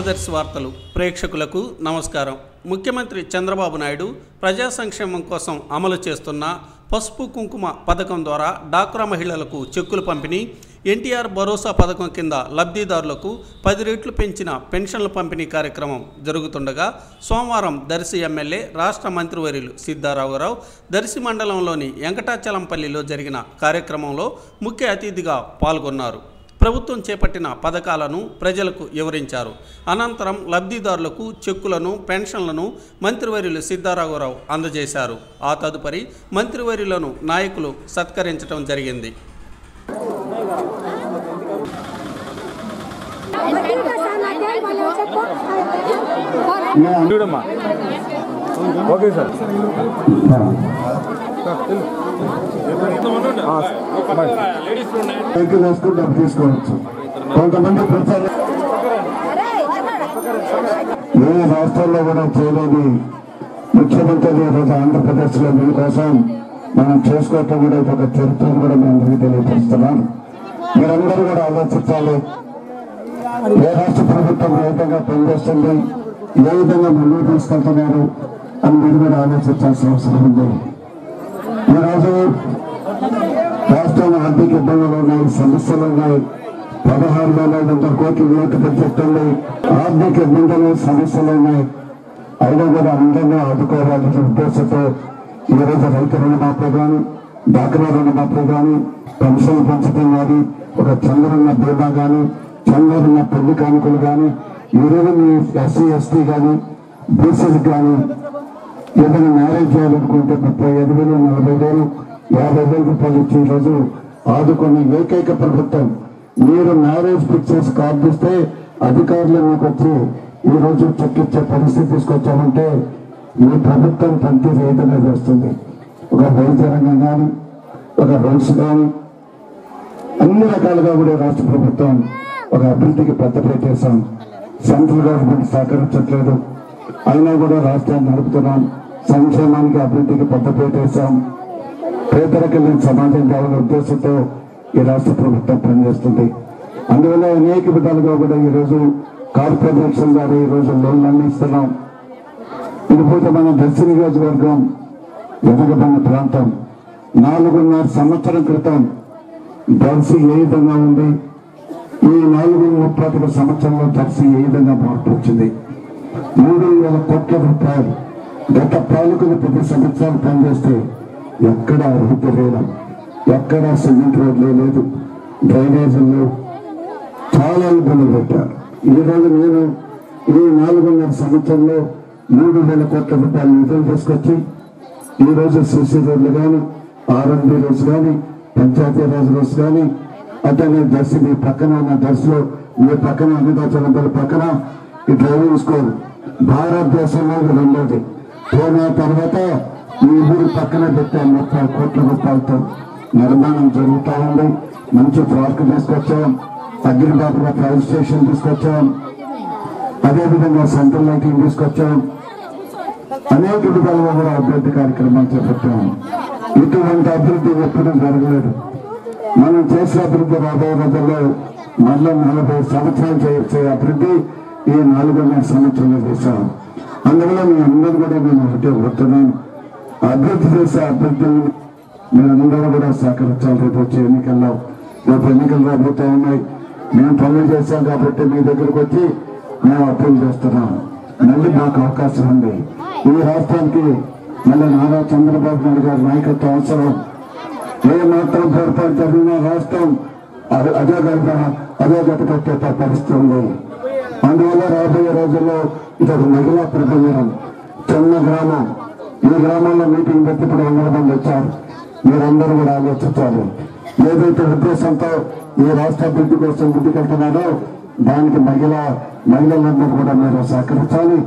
మనదర్శి వార్తలు ప్రేక్షకులకు నమస్కారం. ముఖ్యమంత్రి చంద్రబాబు నాయుడు ప్రజా సంక్షేమం కోసం అమలు చేస్తున్న పసుపు కుంకుమ పథకం ద్వారా డాక్రా మహిళలకు చెక్కులు పంపిణీ, ఎన్టీఆర్ భరోసా పథకం కింద లబ్ధిదారులకు 10 రెట్లు పెంచిన పెన్షన్ల పంపిణీ కార్యక్రమం జరుగుతుండగా సోమవారం దర్శి ఎమ్మెల్యే రాష్ట్ర మంత్రివర్యులు సిద్ధారాఘవరావు దర్శి మండలంలోని వెంకటాచలంపల్లిలో జరిగిన కార్యక్రమంలో ముఖ్య అతిథిగా పాల్గొన్నారు. ప్రభుత్వం చేపట్టిన పథకాలను ప్రజలకు వివరించారు. అనంతరం లబ్ధిదారులకు చెక్కులను, పెన్షన్లను మంత్రివర్యులు సిద్ధారాఘవరావు అందజేశారు. ఆ తదుపరి మంత్రివర్యులను నాయకులు సత్కరించడం జరిగింది. Okay sir. తీసుకోవచ్చు. కొంతమంది ప్రచారం ఏ రాష్ట్రాల్లో కూడా చేయలేని ముఖ్యమంత్రి ఈరోజు ఆంధ్రప్రదేశ్లో దీనికోసం మనం చేసుకోవటం కూడా ఒక చరిత్రను కూడా మేము అందరికీ తెలియపరుస్తున్నాం. మీరందరూ కూడా ఆలోచించాలి. ఏ రాష్ట్ర ప్రభుత్వం ఏ విధంగా పనిచేస్తుంది, ఏ విధంగా ముందుకు తీసుకెళ్తున్నారు అని మీరు కూడా ఆలోచించాల్సిన అవసరం ఉంది. ఈరోజు రాష్ట్రంలో ఆర్థిక ఇబ్బందులు ఉన్నాయి, సమస్యలు ఉన్నాయి. 16,500 కోట్ల నోటు బడ్జెట్ ఉంది. ఆర్థిక ఇబ్బందులు, సమస్యలు ఉన్నాయి. అయినా కూడా అందరినీ ఆదుకోవాలనే ఉద్దేశంతో ఈరోజు రైతు రుణమాఫీ కానీ, డాక్రా రుణమాఫీ కానీ, పెన్షన్ పెంచడం కానీ, ఒక చంద్రన్న బీమా కానీ, చంద్రన్న పెళ్లి కానుకలు కానీ, ఈరోజు మీ ఎస్సీ ఎస్టీ కానీ, బీసీలకు కానీ ఏదైనా మ్యారేజ్ చేయాలనుకుంటే 35,000, 40,000, 50,000 రూపాయలు ఇచ్చి ఈరోజు ఆదుకునే ఏకైక ప్రభుత్వం. మీరు మ్యారేజ్ ఫిక్స్ కార్డు ఇస్తే అధికారులు మీకు వచ్చి ఈరోజు చెక్కిచ్చే పరిస్థితి తీసుకొచ్చామంటే ఈ ప్రభుత్వం పనితీరు ఏ విధంగా చేస్తుంది. ఒక వైద్య రంగం కానీ, ఒక రోడ్స్ కానీ, అన్ని రకాలుగా కూడా రాష్ట్ర ప్రభుత్వం ఒక అభివృద్ధికి పెద్దపీట వేశాం. సెంట్రల్ గవర్నమెంట్ సహకరించట్లేదు, అయినా కూడా రాష్ట్రాన్ని నడుపుతున్నాం. సంక్షేమానికి, అభివృద్ధికి పెద్దపీట వేశాం. పేదరికం లేని సమాజం కావాలనే ఉద్దేశంతో ఈ రాష్ట్ర ప్రభుత్వం పనిచేస్తుంది. అందువల్ల అనేక విధాలుగా కూడా ఈరోజు కార్పొరేషన్ ద్వారా ఈరోజు లోన్లు అందిస్తున్నాం. ఇకపోతే మన దర్శి నియోజకవర్గం వెనుకబడిన ప్రాంతం. 4.5 సంవత్సరం క్రితం దర్శి ఏ విధంగా ఉంది, ఈ 4 సంవత్సరంలో దర్శి ఏ విధంగా మార్పు వచ్చింది. 3,000 కోట్ల రూపాయలు గత పాలకులు 10 సంవత్సరాలు పనిచేస్తే ఎక్కడ అభివృద్ధి లేదు, ఎక్కడ సిమెంట్ రోడ్లు లేదు, డ్రైనేజీలు చాలా ఇబ్బందులు పెట్టారు. ఈరోజు నేను ఈ 4.5 సంవత్సరంలో 3,000 కోట్ల రూపాయలు నిధులు తీసుకొచ్చి ఈరోజు సిసి రోడ్లు కానీ, ఆర్ఎండ్బి రోడ్స్ కానీ, పంచాయతీరాజ్ రోడ్స్ కానీ, అట్లనే దర్శి మీ పక్కన ఉన్న దర్శిలో మీ పక్కన అమితాచలంపల్లి పక్కన ఈ డ్రైవింగ్ స్కూల్ భారతదేశంలో రెండోది. పూణే తర్వాత ఈ ఊరు పక్కన పెట్టే 30 కోట్ల రూపాయలతో నిర్మాణం జరుగుతూ ఉంది. మంచి పార్క్ తీసుకొచ్చాం, అగ్రిబాబుగా ప్రైవేట్ స్టేషన్ తీసుకొచ్చాం, అదేవిధంగా సెంట్రల్ లైటింగ్ తీసుకొచ్చాం. అనేక విధాలుగా కూడా అభివృద్ధి కార్యక్రమాలు చేపట్టాం. ఇటువంటి అభివృద్ధి ఎప్పుడూ జరగలేదు. మనం చేసే అభివృద్ధి రాబోయే రోజుల్లో మళ్ళీ 40 సంవత్సరాలు చేసే అభివృద్ధి ఈ 4.5 సంవత్సరంలో చేశాం. అందువల్ల మీ అందరూ కూడా నేను ఒకటే కోరుతున్నాను, అభివృద్ధి చేసే అభ్యర్థులు మీరందరూ కూడా సహకరించాలి. రేపు వచ్చే ఎన్నికల్లో, రేపు ఎన్నికలు రాబోతూ ఉన్నాయి. మేము పనులు చేశాం కాబట్టి మీ దగ్గరకు వచ్చి మేము అప్పులు చేస్తున్నాం. మళ్ళీ మాకు అవకాశం ఉంది. ఈ రాష్ట్రానికి మళ్ళీ నారా చంద్రబాబు నాయుడు గారి నాయకత్వం అవసరం. ఏ మాత్రం పొరపాటు జరిగిన రాష్ట్రం అదే గత పెట్టే పరిస్థితి ఉంది. అందువల్ల రాబోయే రోజుల్లో ఇది ఒక మహిళా ప్రబంధనం. చిన్న గ్రామం, ఈ గ్రామంలో మీటింగ్ పెట్టి ఇప్పుడు 100 మంది వచ్చారు. మీరందరూ కూడా ఆలోచించాలి. ఏదైతే ఉద్దేశంతో ఈ రాష్ట్ర అభివృద్ధి కోసం ముందుకెళ్తున్నారో దానికి మహిళలందరూ కూడా మీరు సహకరించాలి.